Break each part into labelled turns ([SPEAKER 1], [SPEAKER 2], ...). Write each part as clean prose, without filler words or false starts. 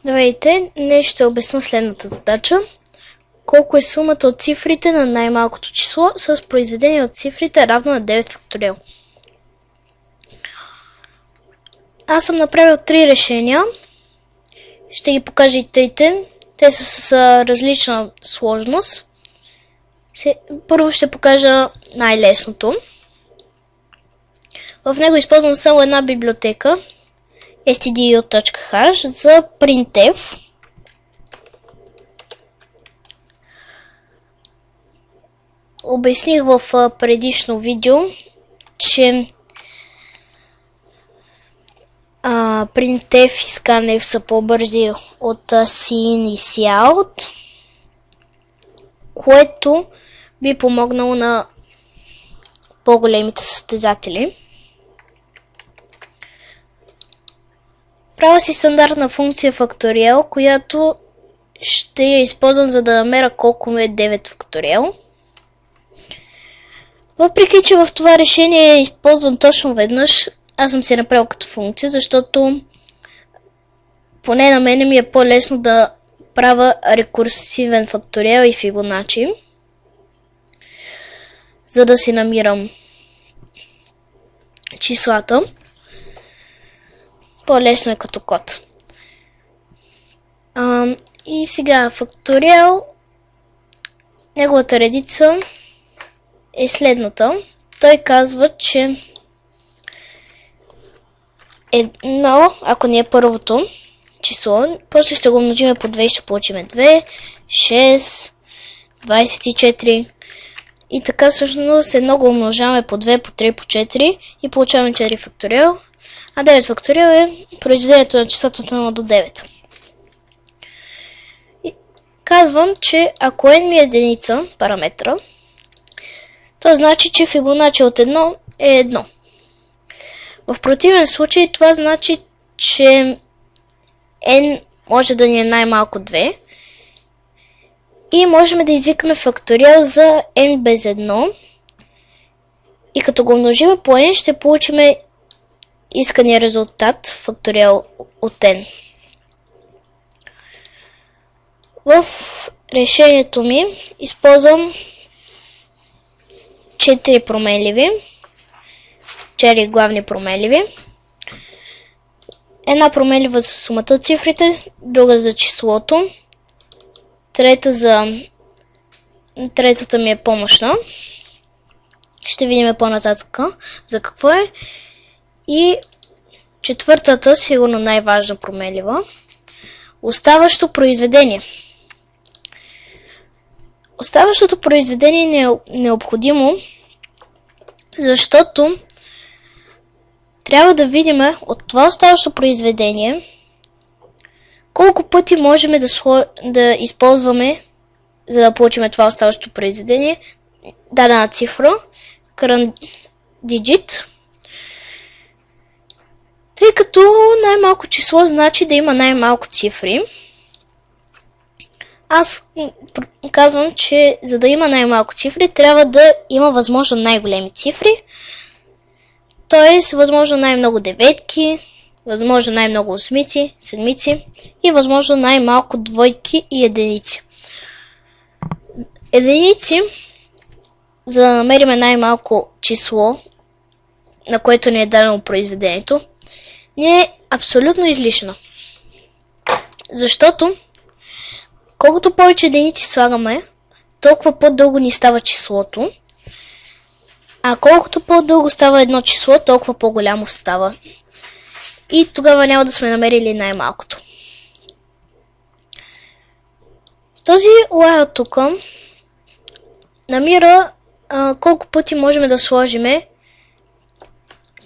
[SPEAKER 1] Здравейте, днес ще обясня следната задача. Колко е сумата от цифрите на най-малкото число с произведение от цифрите равно на 9 факториал. Аз съм направил 3 решения. Ще ги покажа и трите. Те са с различна сложност. Първо ще покажа най-лесното. В него използвам само една библиотека stdio.h за printf. Обясних в предишно видео, че printf и scanf са по-бързи от cin и cout, което би помогнало на по-големите състезатели. Правя си стандартна функция факториал, която ще я използвам, за да намеря колко е 9 факториал. Въпреки че в това решение я използвам точно веднъж, аз съм си направил като функция, защото поне на мене ми е по-лесно да правя рекурсивен факториал и Фибоначи, за да си намирам числата. По-лесно е като код. И сега факториал, неговата редица е следната. Той казва, че едно, ако не е първото число, после ще го умножим по 2 и ще получим 2, 6, 24. И така всъщност едно го умножаваме по 2, по 3, по 4 и получаваме 4 факториал. А 9 факториал е произведението на числото от 1 до 9. И казвам, че ако n ми е единица, параметра, то значи, че Фибоначи от 1 е 1. В противен случай това значи, че n може да ни е най-малко 2 и можем да извикаме факториал за n без 1 и като го умножим по n ще получим искания резултат факториал от n. В решението ми използвам 4 променливи, 4 главни променливи. Една променлива за сумата от цифрите, друга за числото, третата ми е помощна. Ще видим по-нататък за какво е. И четвъртата, сигурно най-важна променлива, оставащо произведение. Оставащото произведение е необходимо, защото трябва да видим от това оставащо произведение колко пъти можем да използваме, за да получим това оставащо произведение, дадена цифра, current digit, тъй като най-малко число значи да има най-малко цифри. Аз казвам, че за да има най-малко цифри, трябва да има възможно най-големи цифри, т.е. възможно най-много деветки, възможно най-много осмици, седмици и възможно най-малко двойки и единици. Единици, за да намерим най-малко число, на което ни е дадено произведението, не е абсолютно излишна. Защото колкото повече единици слагаме, толкова по-дълго ни става числото, а колкото по-дълго става едно число, толкова по-голямо става. И тогава няма да сме намерили най-малкото. Този while тук намира колко пъти можем да сложим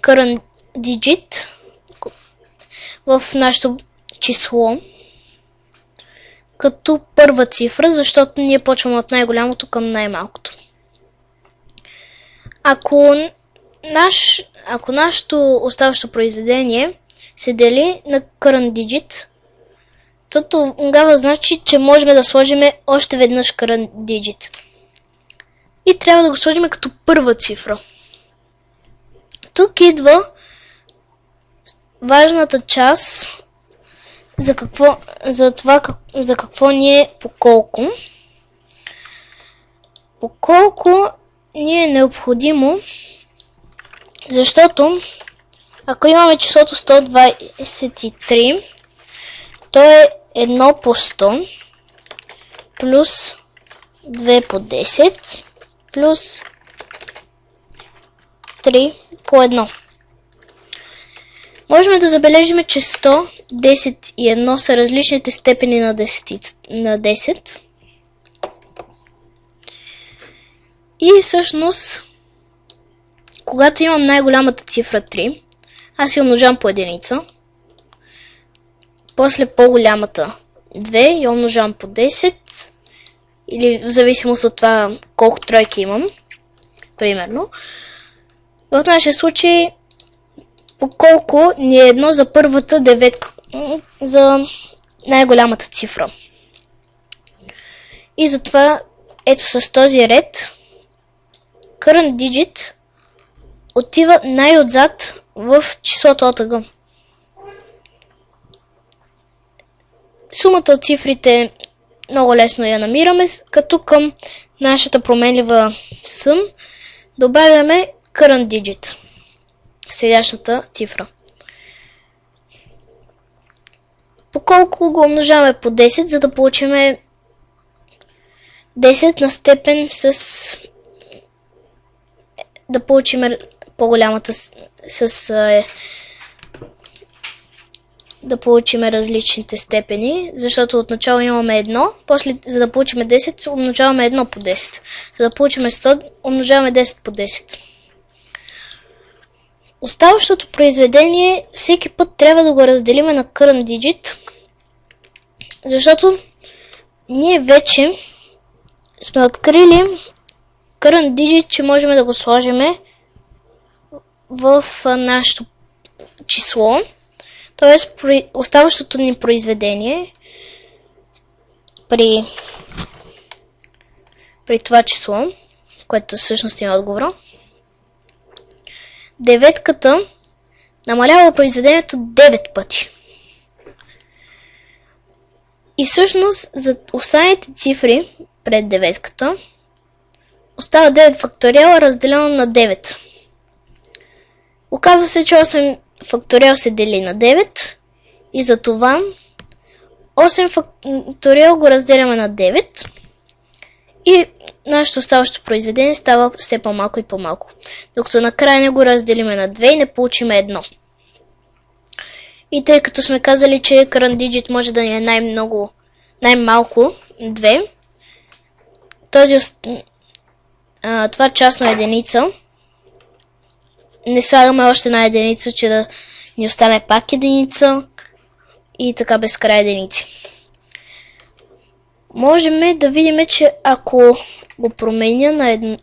[SPEAKER 1] current digit в нашето число като първа цифра, защото ние почваме от най-голямото към най-малкото. Ако нашето оставащо произведение се дели на current digit, то тогава значи, че можем да сложим още веднъж current digit. И трябва да го сложим като първа цифра. Тук идва важната част за какво ни е по колко. По колко ни е необходимо, защото ако имаме числото 123, то е 1 по 100 плюс 2 по 10 плюс 3 по 1. Можем да забележим, че 100, 10 и 1 са различните степени на 10. И всъщност, когато имам най-голямата цифра 3, аз я умножавам по единица. После по-голямата 2 я умножавам по 10. Или в зависимост от това колко тройки имам. Примерно. В нашия случай по колко ни е едно за първата деветка. За най-голямата цифра. И затова ето с този ред current digit отива най-отзад в числото от ъгъл. Сумата от цифрите много лесно я намираме, като към нашата променлива sum добавяме current digit, сегашната цифра. По колко го умножаваме по 10, за да получим 10 на степен с... да получим по-голямата да получим различните степени, защото отначало имаме 1, после за да получим 10 умножаваме 1 по 10. За да получим 100 умножаваме 10 по 10. Оставащото произведение всеки път трябва да го разделим на current digit, защото ние вече сме открили current digit, че можем да го сложим в нашето число. Т.е. при оставащото ни произведение при това число, което всъщност е отговора, деветката намалява произведението 9 пъти. И всъщност за останалите цифри пред деветката остава 9 факториала разделено на 9. Оказва се, че 8 факториал се дели на 9 и за това 8 факториал го разделяме на 9 и нашето оставащо произведение става все по-малко и по-малко. Докато накрая не го разделиме на 2 и не получим 1. И тъй като сме казали, че current digit може да ни е най-малко 2, това частна единица не слагаме още една единица, че да ни остане пак единица и така безкрай единици. Можем да видим, че ако го променя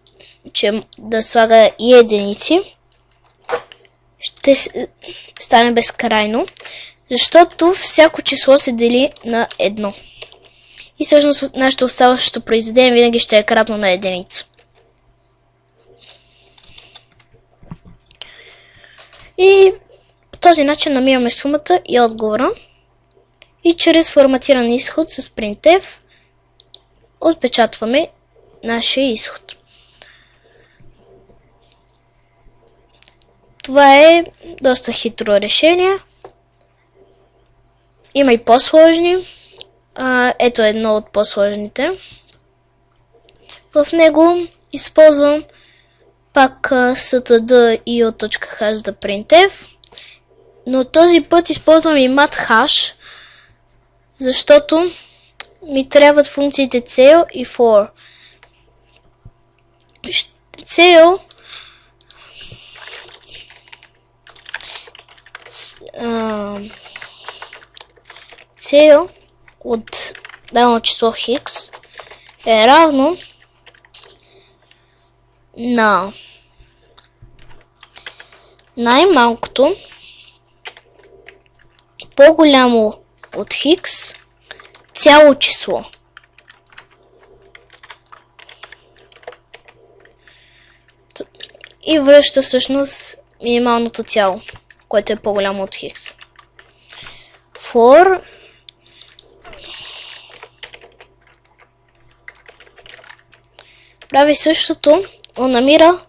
[SPEAKER 1] че да слага и единици, ще стане безкрайно, защото всяко число се дели на 1. И всъщност нашето оставащо произведение винаги ще е кратно на единица. И по този начин намираме сумата и отговора. И чрез форматиран изход с printf отпечатваме нашия изход. Това е доста хитро решение. Има и по-сложни. Ето едно от по-сложните. В него използвам пак std io.hash за printf, но този път използвам и mathash, защото ми трябват функциите cell и for. Cell от дадено число x е равно на най-малкото по-голямо от x цяло число. И връща всъщност минималното цяло, което е по-голямо от x. For прави същото, но намира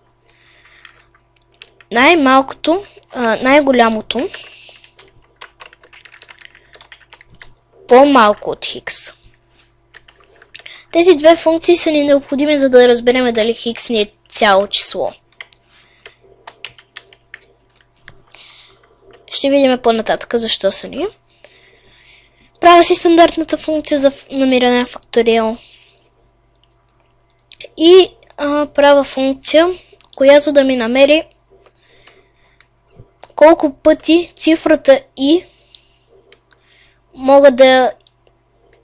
[SPEAKER 1] най-малкото, най-голямото по-малко от хикс. Тези две функции са ни необходими, за да разберем дали хикс ни е цяло число. Ще видим по-нататък защо са ни. Правя си стандартната функция за намиране на факториал. И правя функция, която да ми намери колко пъти цифрата и мога да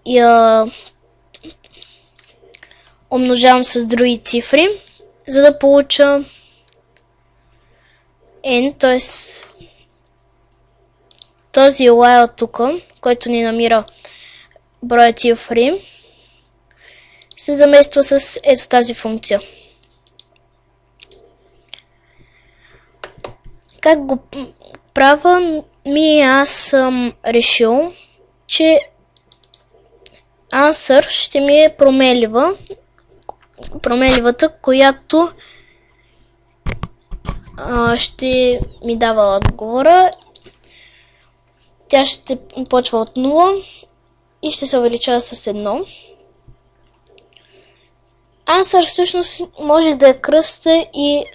[SPEAKER 1] я умножавам с други цифри, за да получа n, т.е. този while тук, който ни намира броя цифри, се замества с ето тази функция. Как го правя? Аз съм решил, че answer ще ми е променливата, която ще ми дава отговора. Тя ще почва от 0 и ще се увеличава с 1. Answer всъщност може да е кръста и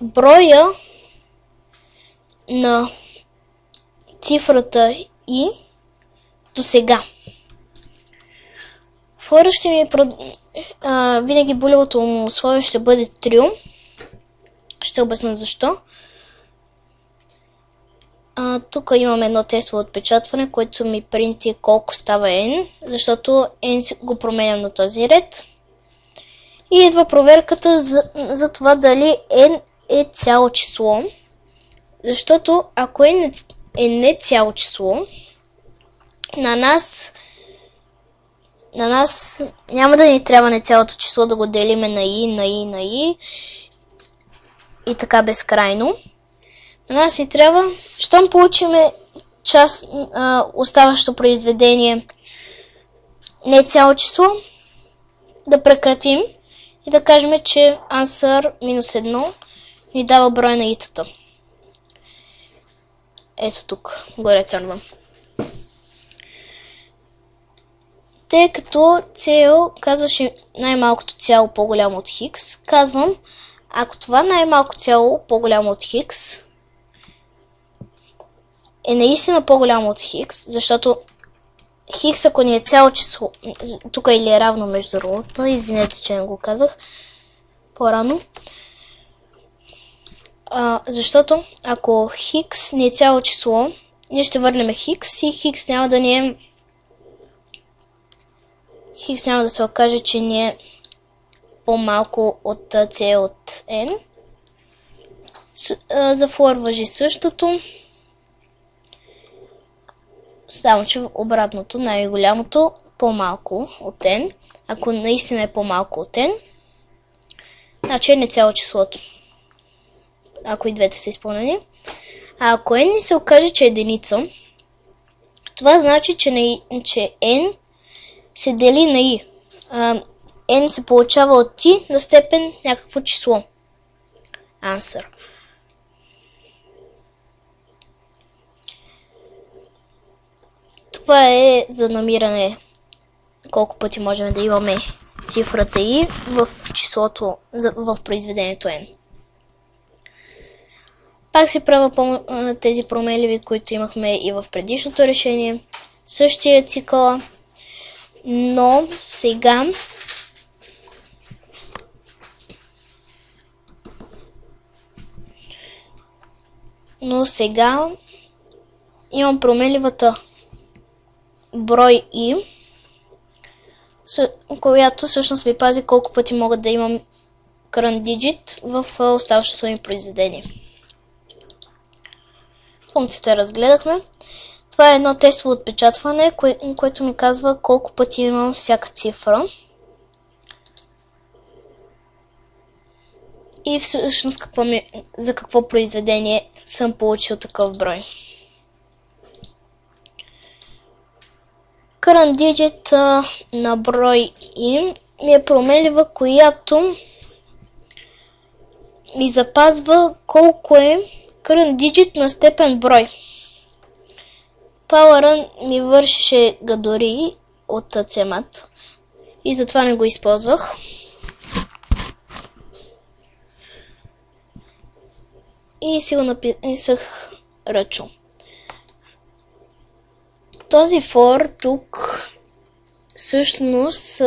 [SPEAKER 1] броя на цифрата и до сега. For ще ми винаги булевото му условие ще бъде true. Ще обясня защо. Тук имам едно тестово отпечатване, което ми принти колко става n, защото n го променям на този ред. И идва проверката за това дали n е цяло число. Защото ако n е не цяло число, на нас няма да ни трябва не цялото число да го делиме на i и така безкрайно. На нас ни трябва, щом получиме оставащо произведение не цяло число, да прекратим и да кажем, че answer минус 1 ни дава броя на итата. Ето тук го ретърнвам. Тъй като цел казваше най-малкото цяло по-голямо от хикс, казвам, ако това най-малко цяло по-голямо от хикс е наистина по-голямо от хикс, защото хикс, ако ни е цяло число, тук или е равно между другото, извинете, че не го казах по-рано, защото ако хикс ни е цяло число, ние ще върнем хикс и хикс няма да ни е... Хикс няма да се окаже, че ни е по-малко от c от n. За for важи същото. Само че обратното, най-голямото, по-малко от n. Ако наистина е по-малко от n, значи не цяло числото. Ако и двете са изпълнени. А ако n ни се окаже, че е единица, това значи, че n се дели на i. N се получава от t на степен някакво число. Answer. Това е за намиране колко пъти можем да имаме цифрата i в числото, в произведението n. Пак си правя тези променливи, които имахме и в предишното решение. Същия цикъл, но сега имам променливата брой i, която всъщност ми пази колко пъти мога да имам current digit в оставащото ми произведение. Функцията разгледахме. Това е едно тестово отпечатване, което ми казва колко пъти имам всяка цифра. И всъщност за какво произведение съм получил такъв брой. Current digit на брой i ми е променлива, която ми запазва колко е current digit на степен брой. Power ми вършеше гадори от CMAT и затова не го използвах. И си го написах ръчно. Този for тук всъщност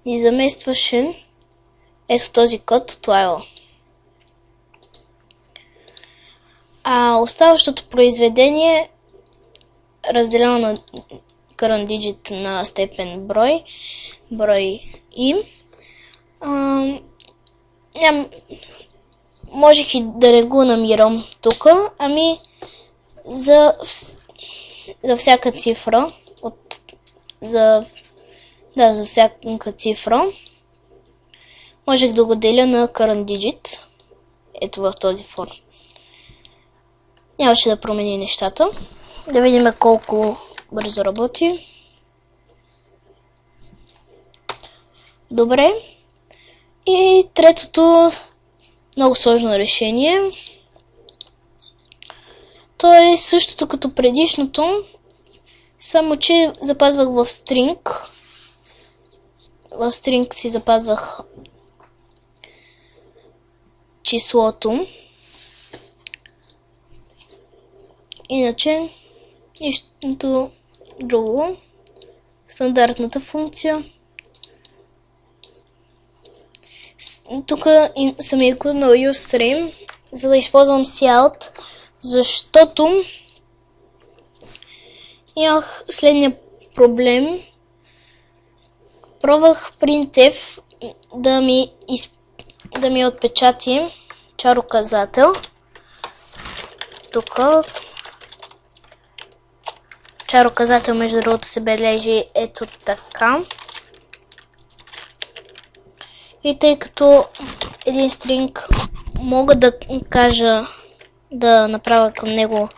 [SPEAKER 1] ни заместваше ето този код, това е. А оставащото произведение, разделено на current digit на степен брой им, можех и да не го намирам тук, ами за всяка цифра, за всяка цифра, можех да го деля на current digit, ето в този форм. Нямаше да промени нещата. Да видим колко бързо работи. Добре. И третото много сложно решение. То е същото като предишното, само че запазвах в string. В string си запазвах числото. Иначе нищо друго. Стандартната функция. Тук съм я коднал useStream, за да използвам cout, защото имах следния проблем. Пробвах printf да ми отпечати чар указател. Тук чар указател, между другото, се бележи ето така. И тъй като един стринг мога да кажа да направя към него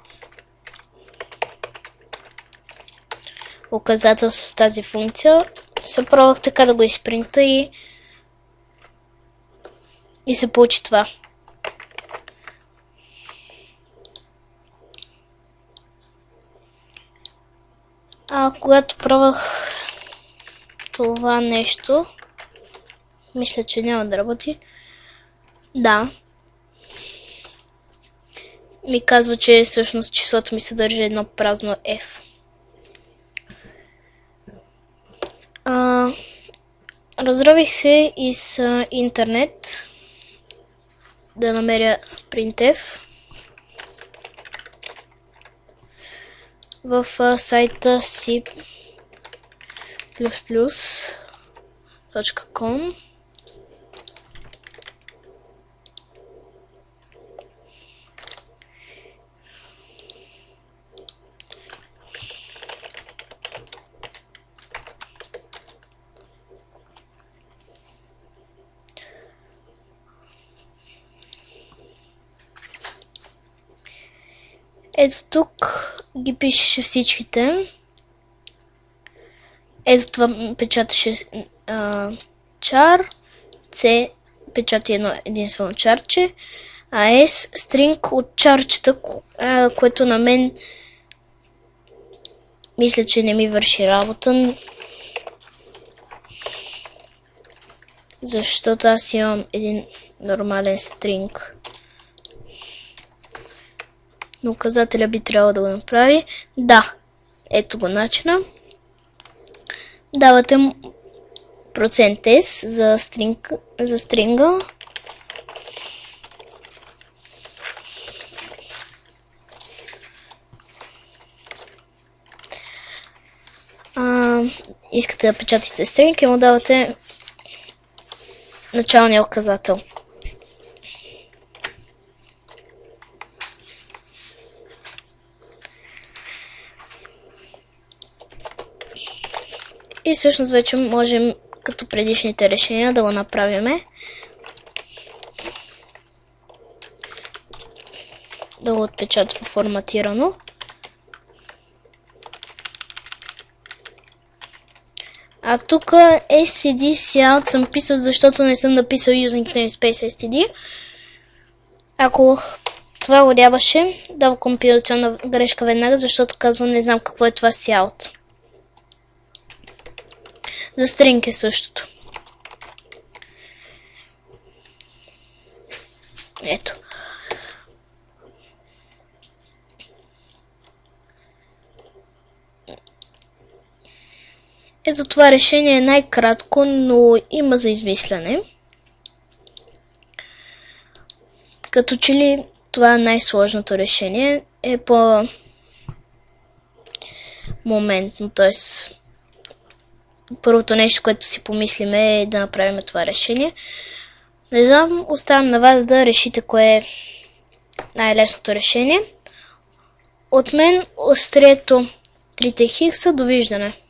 [SPEAKER 1] указател с тази функция, се пробвах така да го изпринта и се получи това. Когато пробвах това нещо, мисля, че няма да работи. Да. Ми казва, че всъщност числото ми съдържа едно празно F. Разрових се из интернет да намеря printf в сайта c++.com. Ето тук ги пишеше всичките. Ето това печаташе char, C печати единствено чарче, а S string от чарчета, което на мен мисля, че не ми върши работа. Защото аз имам един нормален стринг. Но указателя би трябвало да го направи. Да, ето го начина. Давате %s за стринга. Искате да печатате стринг и му давате началния указател. И всъщност вече можем, като предишните решения, да го направим. Да го отпечатва форматирано. А тук std out съм писал, защото не съм написал using namespace std. Ако това го нямаше, дава компилационна грешка веднага, защото казва не знам какво е това out. За string е същото. Ето. Ето това решение е най-кратко, но има за измисляне. Като че ли това най-сложното решение е по моментно, т.е. първото нещо, което си помислиме е да направим това решение. Не знам, оставям на вас да решите кое е най-лесното решение. От мен острието 3 хикса, довиждане.